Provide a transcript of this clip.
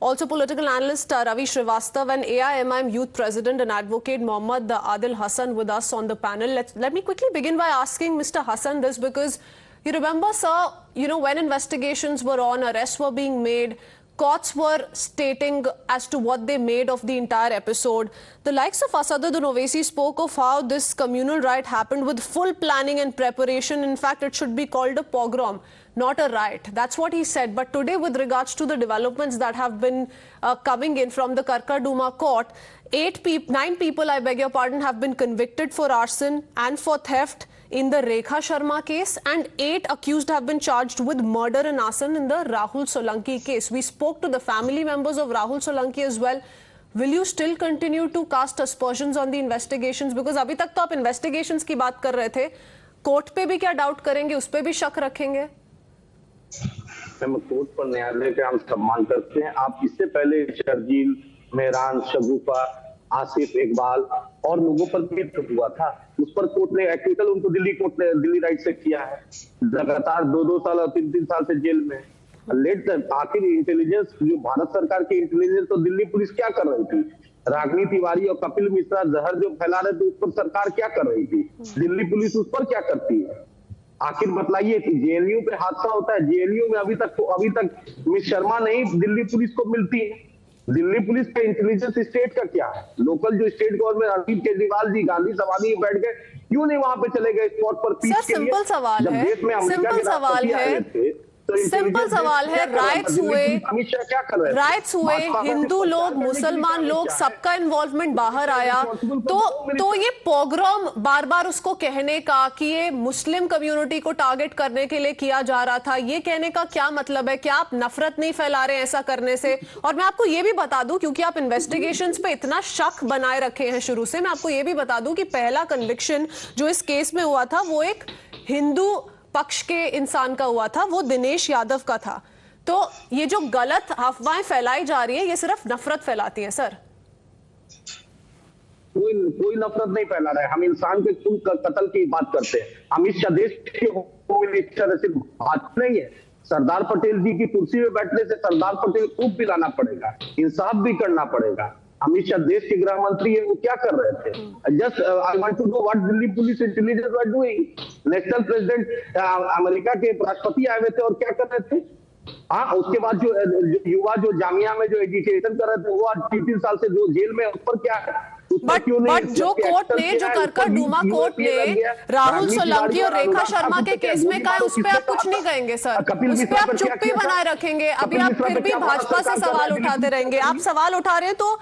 Also political analyst Ravi Srivastav and AIMIM Youth President and Advocate Mohammad Adil Hassan with us on the panel. Let me quickly begin by asking Mr. Hassan this, because you remember, sir, when investigations were on, arrests were being made, courts were stating as to what they made of the entire episode. The likes of Asaduddin Owaisi spoke of how this communal riot happened with full planning and preparation. In fact, it should be called a pogrom, not a riot. That's what he said. But today, with regards to the developments that have been coming in from the Karkarduma court, 9 people, I beg your pardon, have been convicted for arson and for theft in the Rekha Sharma case, and 8 accused have been charged with murder and arson in the Rahul Solanki case. We spoke to the family members of Rahul Solanki as well. Will you still continue to cast aspersions on the investigations? Because अभी तक तो आप investigations की बात कर रहे थे. Court पे भी क्या डाउट करेंगे, उस पे भी शक रखेंगे? हम कोर्ट पर न्यायालय का हम सम्मान करते हैं. आप इससे पहले शर्जील, मेहरान, शगुफा, आसिफ इकबाल और लोगों पर केस हुआ था, उस पर कोर्ट ने एक्विटल उनको दिल्ली कोर्ट ने दिल्ली राइट से किया है. लगातार 2-2 साल और 3-3 साल से जेल में. आखिर इंटेलिजेंस, जो भारत सरकार की इंटेलिजेंस, तो दिल्ली पुलिस क्या कर रही थी? रागिनी तिवारी और कपिल मिश्रा जहर जो फैला रहे थे, उस पर सरकार क्या कर रही थी? दिल्ली पुलिस उस पर क्या करती है? आखिर बतलाइए कि जेएनयू पे हादसा होता है, जेएनयू में अभी तक मिस शर्मा नहीं दिल्ली पुलिस को मिलती है. दिल्ली पुलिस का इंटेलिजेंस स्टेट का क्या है? लोकल जो स्टेट गवर्नमेंट अरविंद केजरीवाल जी गांधी समाधि में बैठ गए, क्यों नहीं वहां पे चले गए स्पॉट पर पीस के लिए? सिंपल सवाल है, सिंपल सवाल है. राइट्स हुए, हिंदू लोग, मुसलमान लोग, सबका इन्वॉल्वमेंट बाहर आया. तो ये पोग्राम बार बार उसको कहने का कि ये मुस्लिम कम्युनिटी को टारगेट करने के लिए किया जा रहा था, ये कहने का क्या मतलब है? क्या आप नफरत नहीं फैला रहे हैं ऐसा करने से? और मैं आपको ये भी बता दूं, क्योंकि आप इन्वेस्टिगेशंस पे इतना शक बनाए रखे हैं शुरू से, मैं आपको ये भी बता दूं कि पहला कन्विक्शन जो इस केस में हुआ था वो एक हिंदू पक्ष के इंसान का हुआ था, वो दिनेश यादव का था. तो ये जो गलत अफवाहें फैलाई जा रही है, ये सिर्फ नफरत फैलाती है सर. कोई नफरत नहीं फैला रहा है. हम इंसान के खून कत्ल की बात करते हैं. अमित शाह देश के होम मिनिस्टर सिर्फ बात नहीं है. सरदार पटेल जी की कुर्सी में बैठने से सरदार पटेल को पिलाना पड़ेगा, इंसाफ भी करना पड़ेगा. अमित शाह देश के गृह मंत्री है, वो क्या कर रहे थे? Just I want to know what Delhi police intelligence were doing. National president America के राष्ट्रपति आए हुए थे और क्या कर रहे थे? उसके बाद जो युवा जो जामिया में जो एजुकेशन कर रहे थे, वो आज 3-3 साल से जो जेल में, उस पर क्या है? बट जो कोर्ट ने, जो करकरडूमा कोर्ट ने राहुल सोलंकी और रेखा शर्मा के केस में कहा, उस पर आप कुछ नहीं कहेंगे सर? उस पर आप चुप्पी बनाए रखेंगे? अभी आप फिर भी भाजपा से सवाल उठाते रहेंगे. आप सवाल उठा रहे हैं तो